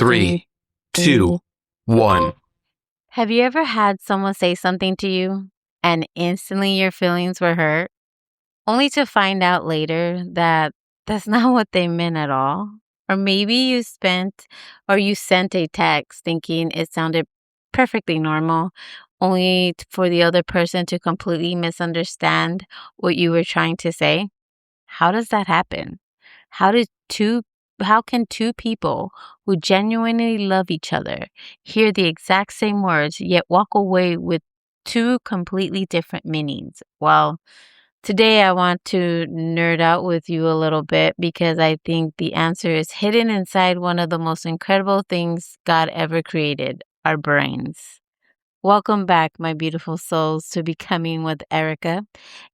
3, 2, 1. Have you ever had someone say something to you and instantly your feelings were hurt, only to find out later that that's not what they meant at all? Or maybe you sent a text thinking it sounded perfectly normal, only for the other person to completely misunderstand what you were trying to say. How does that happen? How did two how can two people who genuinely love each other hear the exact same words yet walk away with two completely different meanings? Well, today I want to nerd out with you a little bit because I think the answer is hidden inside one of the most incredible things God ever created, our brains. Welcome back, my beautiful souls, to Becoming with Erika,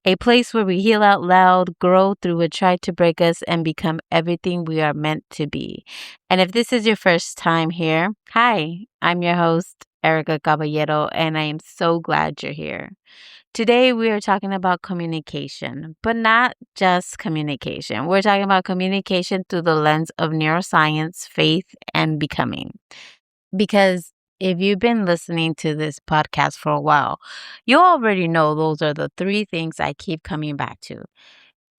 a place where we heal out loud, grow through what tried to break us, and become everything we are meant to be. And if this is your first time here, hi, I'm your host, Erika Caballero, and I am so glad you're here. Today, we are talking about communication, but not just communication. We're talking about communication through the lens of neuroscience, faith, and becoming. Because if you've been listening to this podcast for a while, you already know those are the three things I keep coming back to.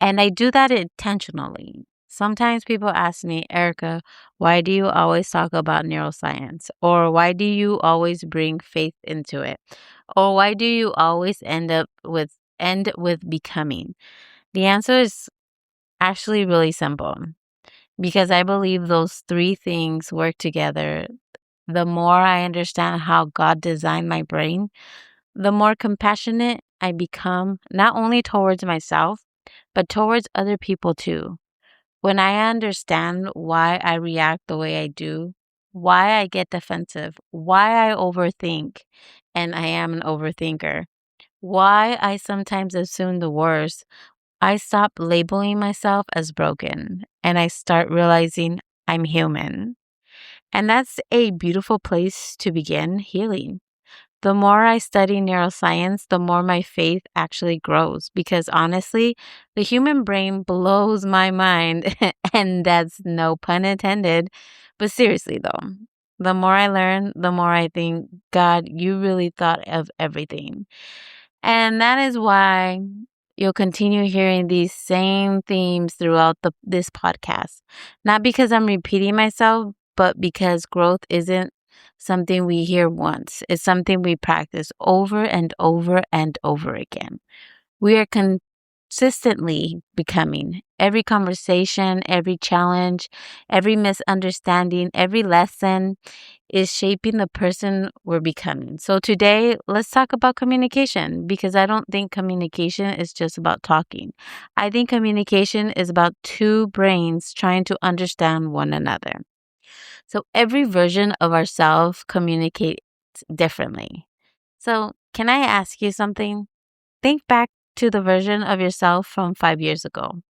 And I do that intentionally. Sometimes people ask me, Erica, why do you always talk about neuroscience? Or why do you always bring faith into it? Or why do you always end with becoming? The answer is actually really simple. Because I believe those three things work together. The more I understand how God designed my brain, the more compassionate I become, not only towards myself, but towards other people too. When I understand why I react the way I do, why I get defensive, why I overthink, and I am an overthinker, why I sometimes assume the worst, I stop labeling myself as broken and I start realizing I'm human. And that's a beautiful place to begin healing. The more I study neuroscience, the more my faith actually grows because honestly, the human brain blows my mind. And that's no pun intended. But seriously, though, the more I learn, the more I think, God, you really thought of everything. And that is why you'll continue hearing these same themes throughout this podcast. Not because I'm repeating myself, but because growth isn't something we hear once. It's something we practice over and over and over again. We are consistently becoming. Every conversation, every challenge, every misunderstanding, every lesson is shaping the person we're becoming. So today, let's talk about communication because I don't think communication is just about talking. I think communication is about two brains trying to understand one another. So every version of ourselves communicates differently. So, can I ask you something? Think back to the version of yourself from 5 years ago.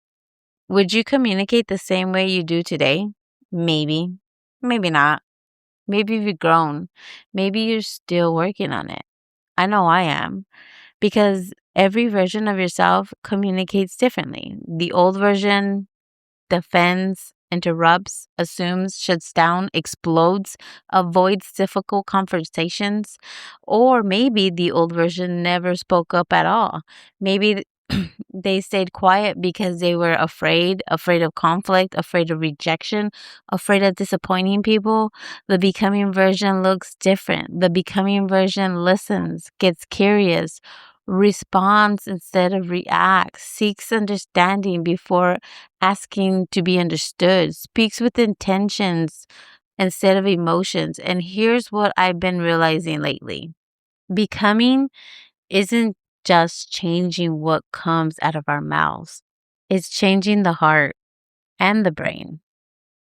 Would you communicate the same way you do today? Maybe, maybe not. Maybe you've grown. Maybe you're still working on it. I know I am because every version of yourself communicates differently. The old version defends, interrupts, assumes, shuts down, explodes, avoids difficult conversations, or maybe the old version never spoke up at all. Maybe they stayed quiet because they were afraid of conflict, afraid of rejection, afraid of disappointing people. The becoming version looks different. The becoming version listens, gets curious, responds instead of reacts, seeks understanding before asking to be understood, speaks with intentions instead of emotions. And here's what I've been realizing lately. Becoming isn't just changing what comes out of our mouths. It's changing the heart and the brain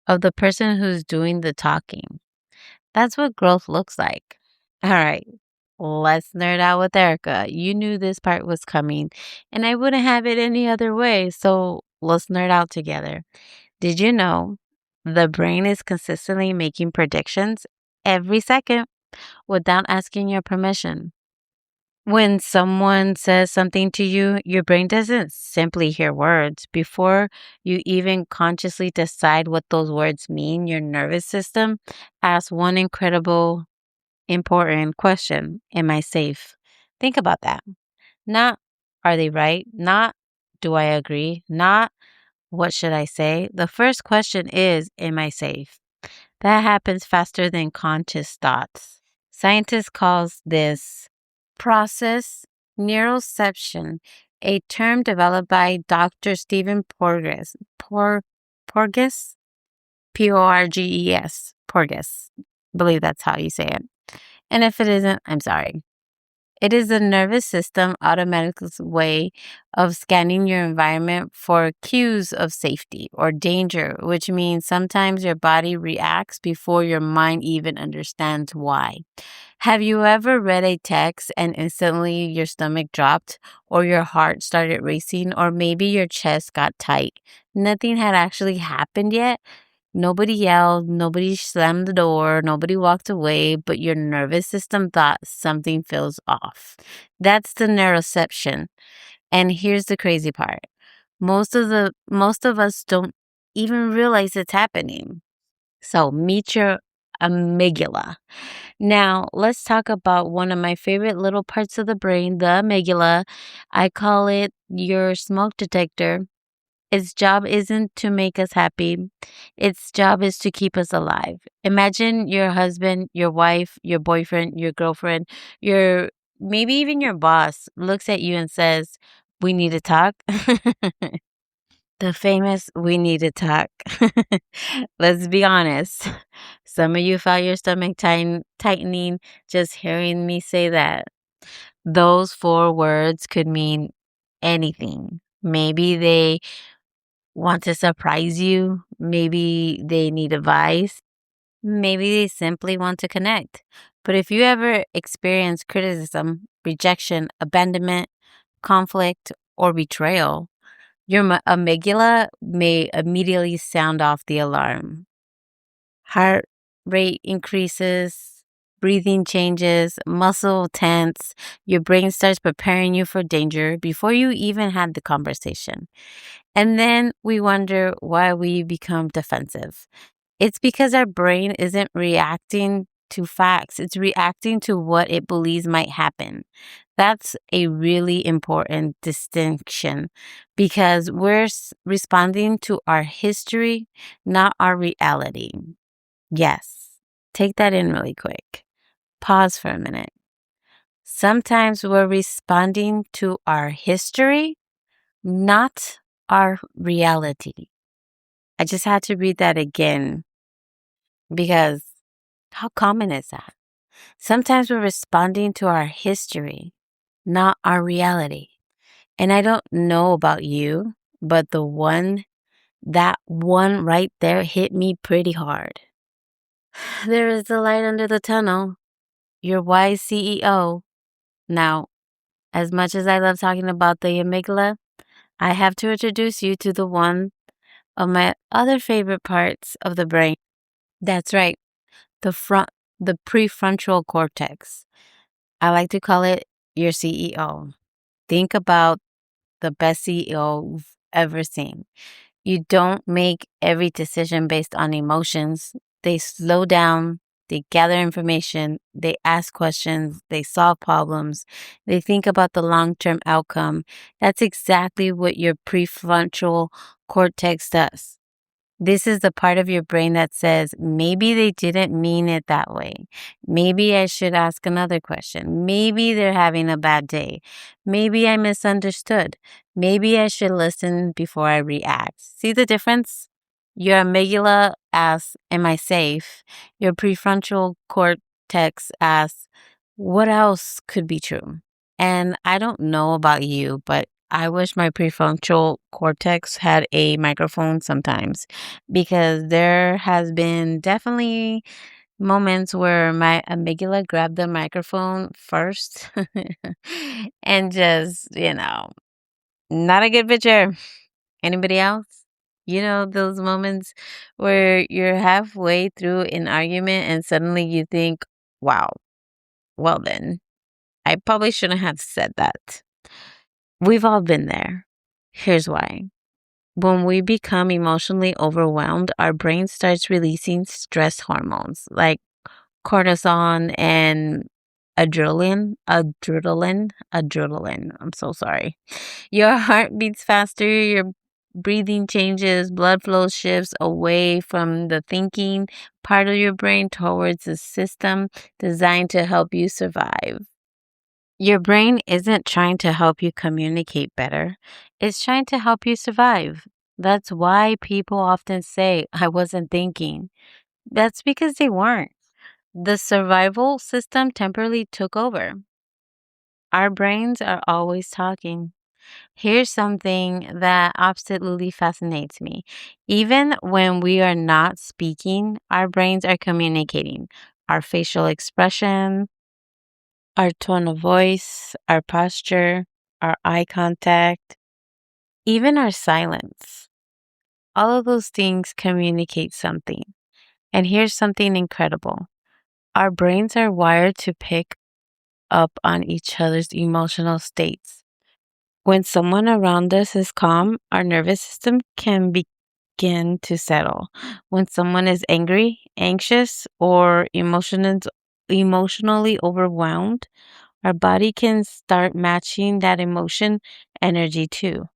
of the person who's doing the talking. That's what growth looks like. All right, let's nerd out with Erica. You knew this part was coming, and I wouldn't have it any other way. So let's nerd out together. Did you know the brain is consistently making predictions every second without asking your permission? When someone says something to you, your brain doesn't simply hear words. Before you even consciously decide what those words mean, your nervous system asks one incredible, important question. Am I safe? Think about that. Not, are they right? Not, do I agree? Not, what should I say? The first question is, am I safe? That happens faster than conscious thoughts. Scientists calls this process neuroception, a term developed by Dr. Stephen Porges, Porges. Believe that's how you say it. And if it isn't, I'm sorry. It is the nervous system automatic way of scanning your environment for cues of safety or danger, which means sometimes your body reacts before your mind even understands why. Have you ever read a text and instantly your stomach dropped, or your heart started racing, or maybe your chest got tight? Nothing had actually happened yet. Nobody yelled, nobody slammed the door, nobody walked away, but your nervous system thought something feels off. That's the neuroception. And here's the crazy part. Most of us don't even realize it's happening. So meet your amygdala. Now, let's talk about one of my favorite little parts of the brain, the amygdala. I call it your smoke detector. Its job isn't to make us happy. Its job is to keep us alive. Imagine your husband, your wife, your boyfriend, your girlfriend, your maybe even your boss looks at you and says, "We need to talk." The famous "we need to talk." Let's be honest. Some of you felt your stomach tightening just hearing me say that. Those four words could mean anything. Maybe they want to surprise you. Maybe they need advice. Maybe they simply want to connect. But if you ever experience criticism, rejection, abandonment, conflict, or betrayal, your amygdala may immediately sound off the alarm. Heart rate increases, breathing changes, muscle tense. Your brain starts preparing you for danger before you even had the conversation. And then we wonder why we become defensive. It's because our brain isn't reacting to facts, it's reacting to what it believes might happen. That's a really important distinction because we're responding to our history, not our reality. Yes, take that in really quick. Pause for a minute. Sometimes we're responding to our history, not our reality. I just had to read that again because how common is that? Sometimes we're responding to our history, not our reality. And I don't know about you, but that one right there hit me pretty hard. There is a light under the tunnel. Your wise CEO. Now, as much as I love talking about the amygdala, I have to introduce you to the one of my other favorite parts of the brain. That's right, the front, the prefrontal cortex. I like to call it your CEO. Think about the best CEO you've ever seen. You don't make every decision based on emotions. They slow down, they gather information, they ask questions, they solve problems, they think about the long term outcome. That's exactly what your prefrontal cortex does. This is the part of your brain that says, maybe they didn't mean it that way. Maybe I should ask another question. Maybe they're having a bad day. Maybe I misunderstood. Maybe I should listen before I react. See the difference? Your amygdala asks, am I safe? Your prefrontal cortex asks, what else could be true? And I don't know about you, but I wish my prefrontal cortex had a microphone sometimes because there has been definitely moments where my amygdala grabbed the microphone first and just, not a good picture. Anybody else? You know, those moments where you're halfway through an argument and suddenly you think, wow, well then. I probably shouldn't have said that. We've all been there. Here's why. When we become emotionally overwhelmed, our brain starts releasing stress hormones like cortisol and adrenaline. I'm so sorry. Your heart beats faster, your breathing changes, blood flow shifts away from the thinking part of your brain towards the system designed to help you survive. Your brain isn't trying to help you communicate better, it's trying to help you survive. That's why people often say, I wasn't thinking. That's because they weren't. The survival system temporarily took over. Our brains are always talking. Here's something that absolutely fascinates me. Even when we are not speaking, our brains are communicating. Our facial expression, our tone of voice, our posture, our eye contact, even our silence. All of those things communicate something. And here's something incredible. Our brains are wired to pick up on each other's emotional states. When someone around us is calm, our nervous system can begin to settle. When someone is angry, anxious, or emotionally overwhelmed, our body can start matching that emotion energy too.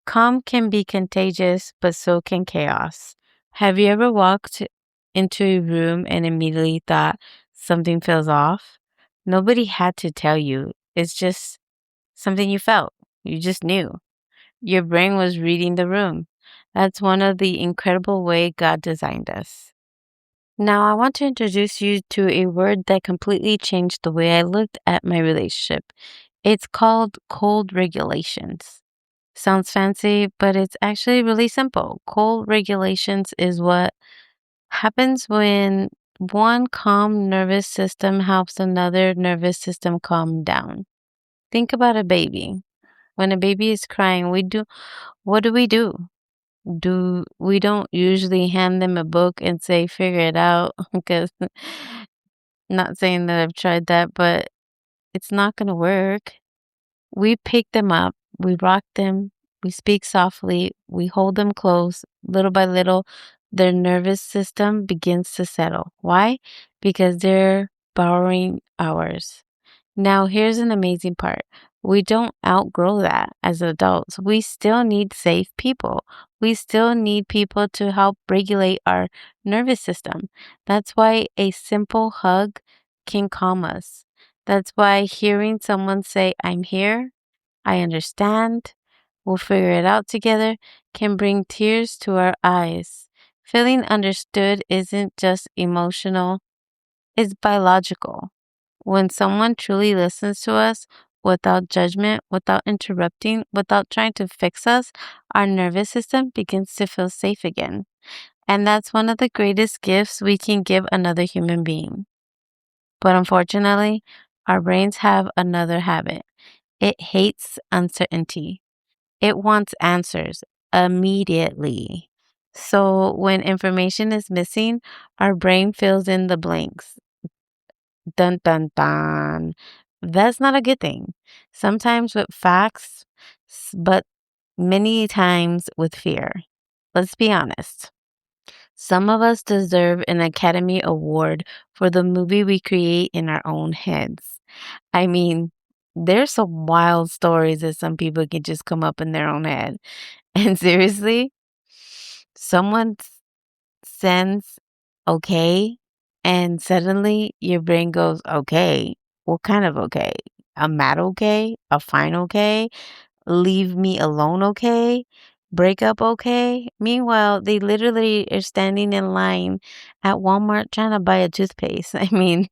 Calm can be contagious, but so can chaos. Have you ever walked into a room and immediately thought something feels off? Nobody had to tell you. It's just something you felt. You just knew. Your brain was reading the room. That's one of the incredible way God designed us. Now, I want to introduce you to a word that completely changed the way I looked at my relationship. It's called cold regulations. Sounds fancy, but it's actually really simple. Cold regulations is what happens when one calm nervous system helps another nervous system calm down. Think about a baby. When a baby is crying, what do? We don't usually hand them a book and say figure it out because not saying that I've tried that, but it's not going to work. We pick them up, we rock them, we speak softly, we hold them close. Little by little, their nervous system begins to settle. Why? Because they're borrowing ours. Now, here's an amazing part. We don't outgrow that as adults. We still need safe people. We still need people to help regulate our nervous system. That's why a simple hug can calm us. That's why hearing someone say, I'm here, I understand, we'll figure it out together, can bring tears to our eyes. Feeling understood isn't just emotional, it's biological. When someone truly listens to us without judgment, without interrupting, without trying to fix us, our nervous system begins to feel safe again. And that's one of the greatest gifts we can give another human being. But unfortunately, our brains have another habit. It hates uncertainty. It wants answers immediately. So when information is missing, our brain fills in the blanks. Dun dun dun. That's not a good thing. Sometimes with facts, but many times with fear. Let's be honest. Some of us deserve an Academy Award for the movie we create in our own heads. I mean, there's some wild stories that some people can just come up in their own head. And seriously, someone sends okay, and suddenly your brain goes, okay, what kind of okay? A mad okay? A fine okay? Leave me alone okay? Break up okay? Meanwhile, they literally are standing in line at Walmart trying to buy a toothpaste. I mean,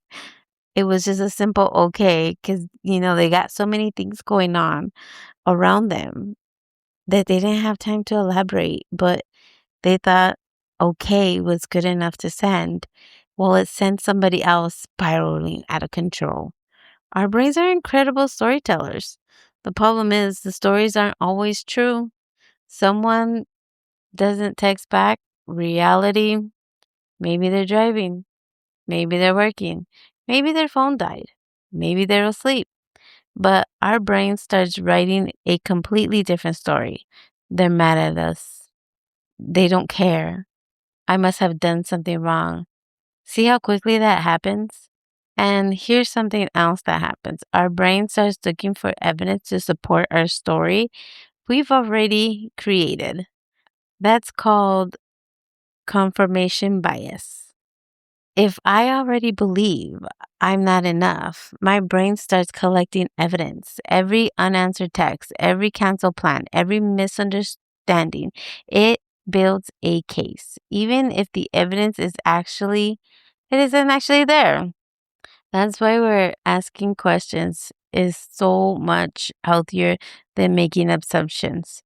it was just a simple okay because, they got so many things going on around them that they didn't have time to elaborate, but they thought okay was good enough to send. Well, it sent somebody else spiraling out of control. Our brains are incredible storytellers. The problem is the stories aren't always true. Someone doesn't text back. Reality, maybe they're driving. Maybe they're working. Maybe their phone died. Maybe they're asleep. but our brain starts writing a completely different story. They're mad at us. They don't care. I must have done something wrong. See how quickly that happens? And here's something else that happens. Our brain starts looking for evidence to support our story we've already created. That's called confirmation bias. If I already believe I'm not enough, my brain starts collecting evidence. Every unanswered text, every canceled plan, every misunderstanding, it builds a case, even if the evidence it isn't actually there. That's why we're asking questions is so much healthier than making assumptions.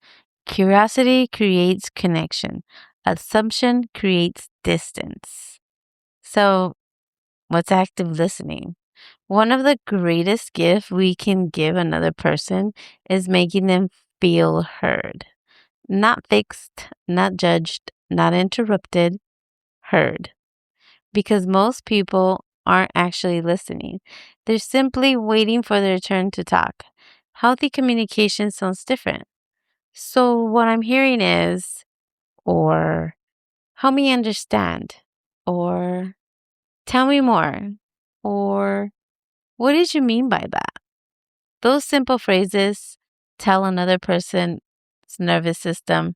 Curiosity creates connection. Assumption creates distance. So, what's active listening? One of the greatest gifts we can give another person is making them feel heard. Not fixed, not judged, not interrupted, heard. Because most people aren't actually listening. They're simply waiting for their turn to talk. Healthy communication sounds different. So, what I'm hearing is, or help me understand, or tell me more, or what did you mean by that? Those simple phrases tell another person's nervous system,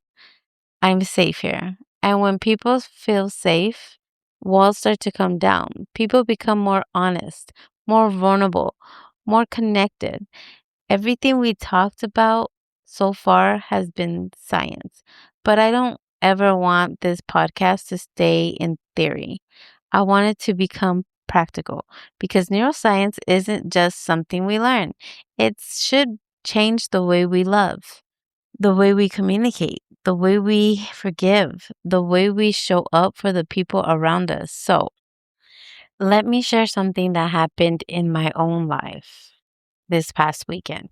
I'm safe here. And when people feel safe, walls start to come down. People become more honest, more vulnerable, more connected. Everything we talked about so far has been science, but I don't ever want this podcast to stay in theory. I want it to become practical because neuroscience isn't just something we learn. It should change the way we love, the way we communicate, the way we forgive, the way we show up for the people around us. So, let me share something that happened in my own life this past weekend.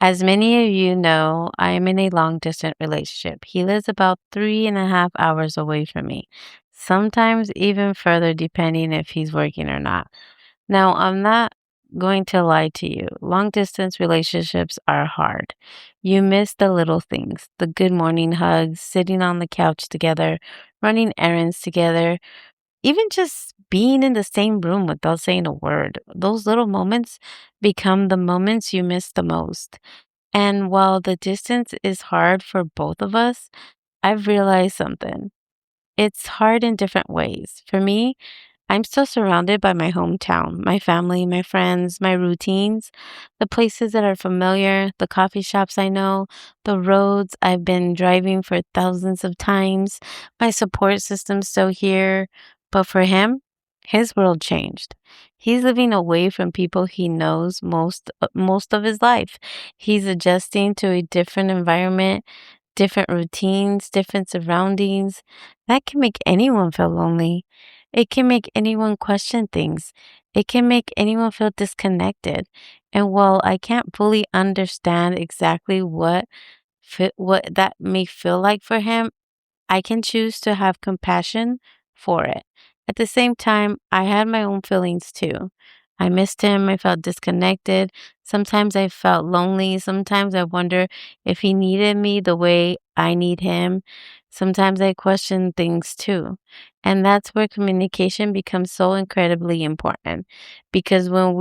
As many of you know, I am in a long distance relationship. He lives about 3.5 hours away from me, sometimes even further, depending if he's working or not. Now, I'm not going to lie to you. Long distance relationships are hard. You miss the little things, the good morning hugs, sitting on the couch together, running errands together, even just being in the same room without saying a word. Those little moments become the moments you miss the most. And while the distance is hard for both of us, I've realized something. It's hard in different ways. For me, I'm still surrounded by my hometown, my family, my friends, my routines, the places that are familiar, the coffee shops I know, the roads I've been driving for thousands of times. My support system's still here. But for him, his world changed. He's living away from people he knows most of his life. He's adjusting to a different environment, different routines, different surroundings. That can make anyone feel lonely. It can make anyone question things. It can make anyone feel disconnected. And while I can't fully understand exactly what that may feel like for him, I can choose to have compassion for it. At the same time, I had my own feelings too. I missed him. I felt disconnected. Sometimes I felt lonely. Sometimes I wonder if he needed me the way I need him. Sometimes I question things too. And that's where communication becomes so incredibly important because when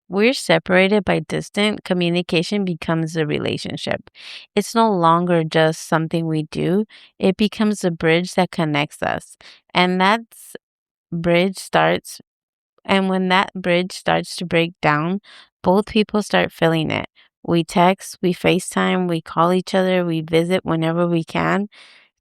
we're separated by distant, communication becomes a relationship. It's no longer just something we do, it becomes a bridge that connects us. And that's bridge starts and when that bridge starts to break down, both people start feeling it. We text, we FaceTime, we call each other, we visit whenever we can.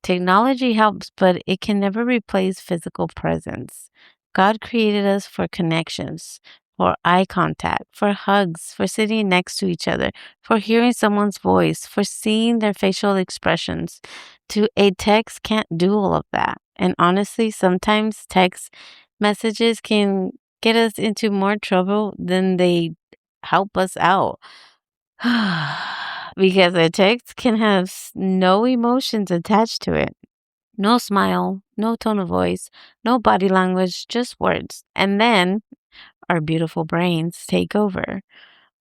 Technology helps, but it can never replace physical presence. God created us for connections, for eye contact, for hugs, for sitting next to each other, for hearing someone's voice, for seeing their facial expressions. To a text can't do all of that. And honestly, sometimes text messages can get us into more trouble than they help us out. Because a text can have no emotions attached to it. No smile, no tone of voice, no body language, just words. And then our beautiful brains take over.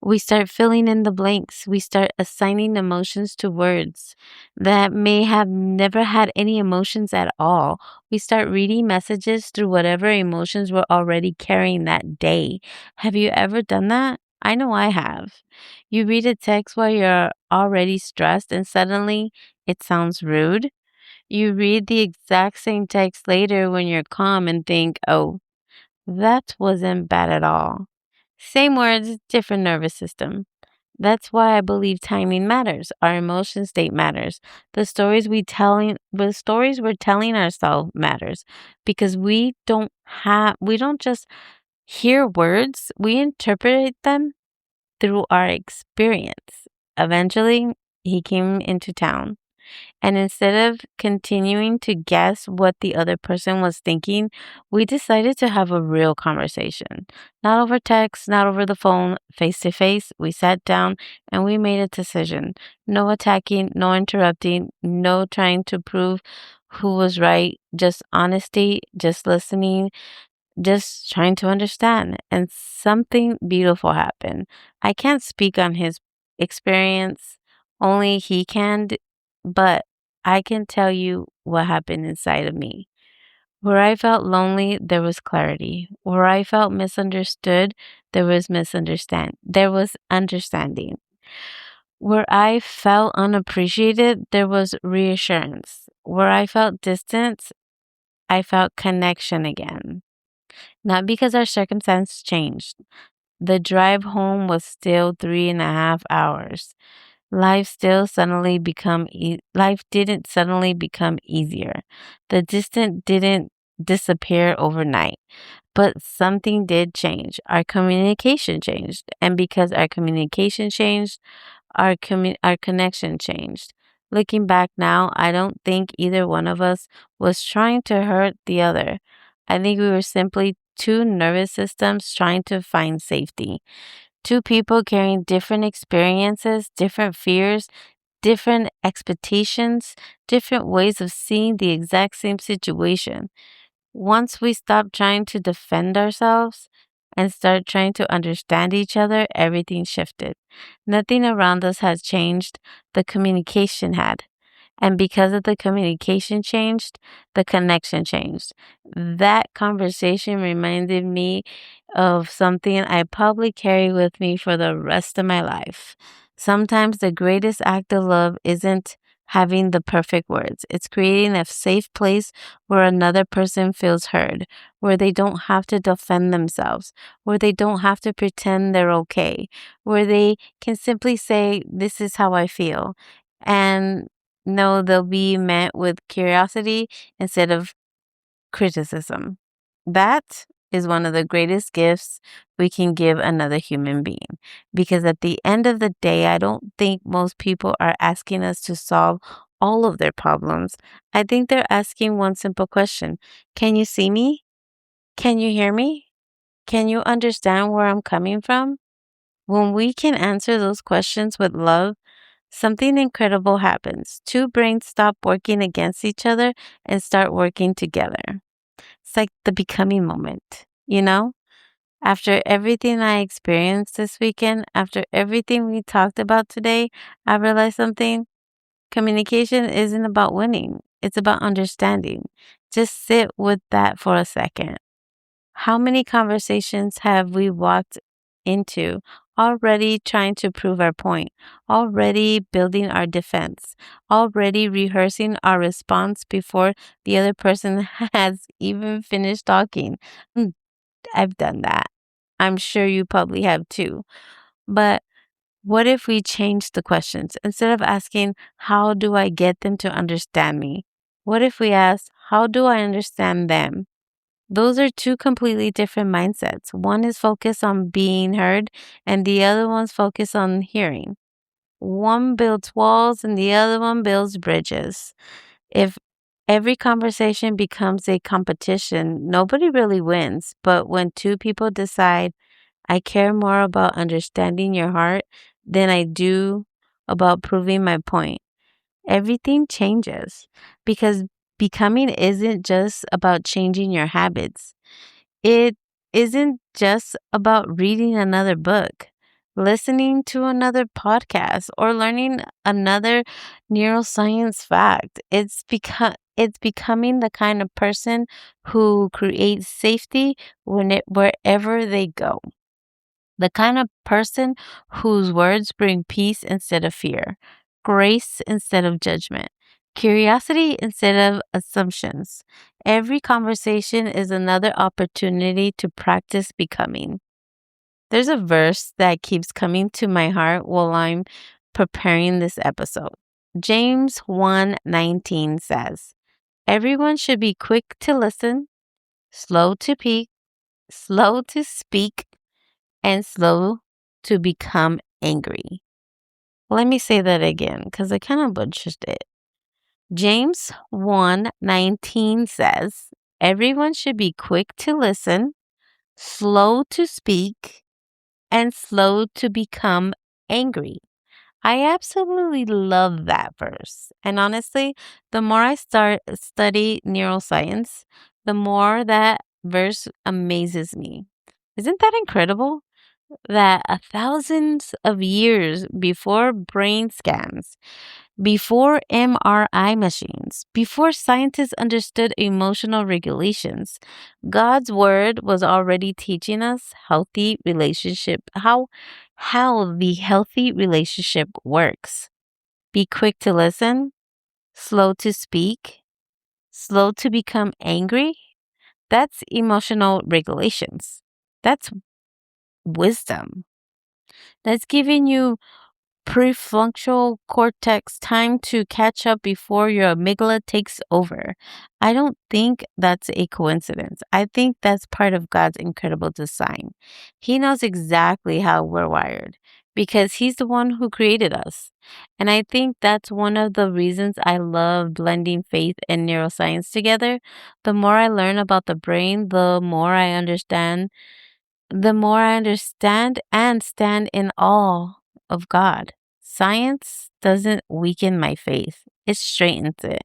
We start filling in the blanks. We start assigning emotions to words that may have never had any emotions at all. We start reading messages through whatever emotions we're already carrying that day. Have you ever done that? I know I have. You read a text while you're already stressed and suddenly it sounds rude. You read the exact same text later when you're calm and think, oh, that wasn't bad at all. Same words, different nervous system. That's why I believe timing matters. Our emotion state matters. The stories we're telling ourselves matters because we don't just hear words, we interpret them through our experience. Eventually, he came into town. And instead of continuing to guess what the other person was thinking, we decided to have a real conversation. Not over text, not over the phone, face to face. We sat down and we made a decision. No attacking, no interrupting, no trying to prove who was right, just honesty, just listening, just trying to understand. And something beautiful happened. I can't speak on his experience, only he can, but I can tell you what happened inside of me. Where I felt lonely, there was clarity. Where I felt misunderstood, there was understanding. Where I felt unappreciated, there was reassurance. Where I felt distance, I felt connection again. Not because our circumstance changed. The drive home was still 3.5 hours. Life didn't suddenly become easier. The distance didn't disappear overnight. But something did change. Our communication changed. And because our communication changed, our connection changed. Looking back now, I don't think either one of us was trying to hurt the other. I think we were simply two nervous systems trying to find safety. Two people carrying different experiences, different fears, different expectations, different ways of seeing the exact same situation. Once we stop trying to defend ourselves and start trying to understand each other, everything shifted. Nothing around us had changed, the communication had. And because of the communication changed, the connection changed. That conversation reminded me of something I probably carry with me for the rest of my life. Sometimes the greatest act of love isn't having the perfect words. It's creating a safe place where another person feels heard, where they don't have to defend themselves, where they don't have to pretend they're okay, where they can simply say, this is how I feel. And no, they'll be met with curiosity instead of criticism. That is one of the greatest gifts we can give another human being. Because at the end of the day, I don't think most people are asking us to solve all of their problems. I think they're asking one simple question. Can you see me? Can you hear me? Can you understand where I'm coming from? When we can answer those questions with love, something incredible happens. Two brains stop working against each other and start working together. It's like the becoming moment, you know? After everything I experienced this weekend, after everything we talked about today, I realized something. Communication isn't about winning, it's about understanding. Just sit with that for a second. How many conversations have we walked into already trying to prove our point, already building our defense, already rehearsing our response before the other person has even finished talking? Mm, I've done that. I'm sure you probably have too. But what if we change the questions? Instead of asking, how do I get them to understand me? What if we ask, how do I understand them? Those are two completely different mindsets. One is focused on being heard, and the other one's focused on hearing. One builds walls, and the other one builds bridges. If every conversation becomes a competition, nobody really wins. But when two people decide, I care more about understanding your heart than I do about proving my point, everything changes because becoming isn't just about changing your habits. It isn't just about reading another book. listening to another podcast, or learning another neuroscience fact. It's becoming the kind of person who creates safety wherever they go. The kind of person whose words bring peace instead of fear, grace instead of judgment, curiosity instead of assumptions. Every conversation is another opportunity to practice becoming. There's a verse that keeps coming to my heart while I'm preparing this episode. James 1:19 says, "Everyone should be quick to listen, slow to speak, and slow to become angry." Let me say that again because I kind of butchered it. James 1:19 says, "Everyone should be quick to listen, slow to speak, and slow to become angry." I absolutely love that verse. And honestly, the more I study neuroscience, the more that verse amazes me. Isn't that incredible? That thousands of years before brain scans, before MRI machines, before scientists understood emotional regulations, God's word was already teaching us how the healthy relationship works. Be quick to listen, slow to speak, slow to become angry. That's emotional regulations. That's wisdom. That's giving you prefrontal cortex time to catch up before your amygdala takes over. I don't think that's a coincidence. I think that's part of God's incredible design. He knows exactly how we're wired because He's the one who created us. And I think that's one of the reasons I love blending faith and neuroscience together. The more I learn about the brain, the more I understand and stand in awe of God. Science doesn't weaken my faith, it straightens it.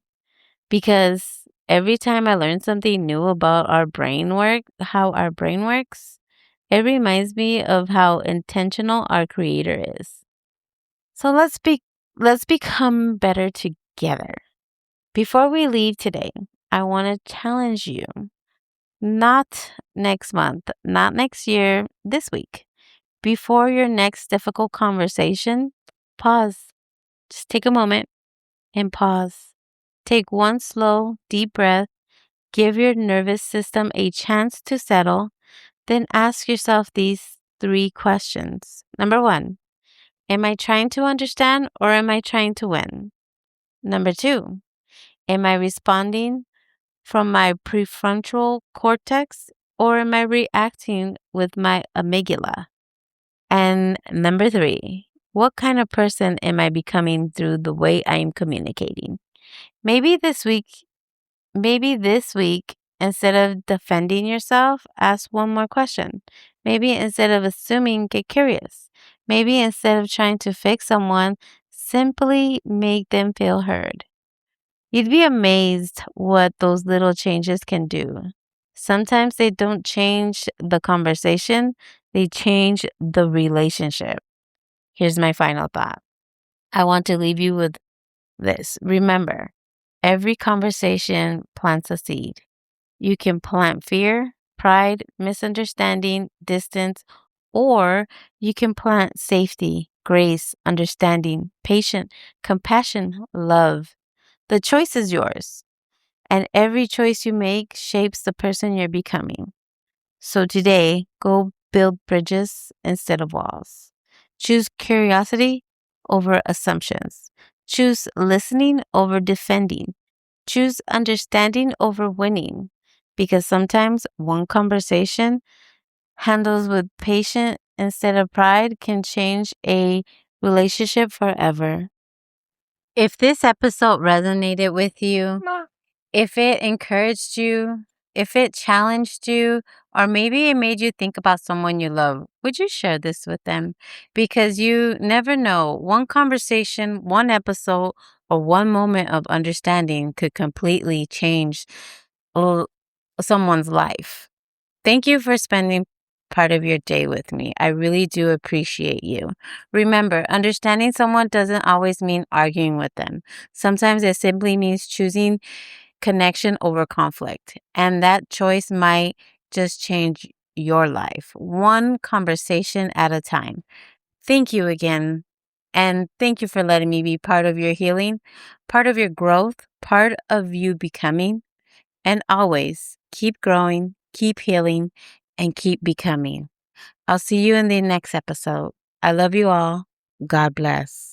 Because every time I learn something new about how our brain works, it reminds me of how intentional our creator is. So let's become better together. Before we leave today, I want to challenge you. Not next month, not next year, this week. Before your next difficult conversation, pause. Just take a moment and pause. Take one slow, deep breath. Give your nervous system a chance to settle. Then ask yourself these three questions. Number one, am I trying to understand or am I trying to win? Number two, am I responding from my prefrontal cortex or am I reacting with my amygdala? And number three, what kind of person am I becoming through the way I'm communicating? Maybe this week, maybe this week, instead of defending yourself, ask one more question. Maybe instead of assuming, get curious. Maybe instead of trying to fix someone, simply make them feel heard. You'd be amazed what those little changes can do. Sometimes they don't change the conversation, they change the relationship. Here's my final thought. I want to leave you with this. Remember, every conversation plants a seed. You can plant fear, pride, misunderstanding, distance, or you can plant safety, grace, understanding, patience, compassion, love. The choice is yours, and every choice you make shapes the person you're becoming. So today, go build bridges instead of walls. Choose curiosity over assumptions. Choose listening over defending. Choose understanding over winning. Because sometimes one conversation handled with patience instead of pride can change a relationship forever. If this episode resonated with you, if it encouraged you, if it challenged you, or maybe it made you think about someone you love, would you share this with them? Because you never know. One conversation, one episode, or one moment of understanding could completely change uh, someone's life. Thank you for spending part of your day with me. I really do appreciate you. Remember, understanding someone doesn't always mean arguing with them. Sometimes it simply means choosing connection over conflict. And that choice might just change your life, one conversation at a time. Thank you again. And thank you for letting me be part of your healing, part of your growth, part of you becoming. And always keep growing, keep healing, and keep becoming. I'll see you in the next episode. I love you all. God bless.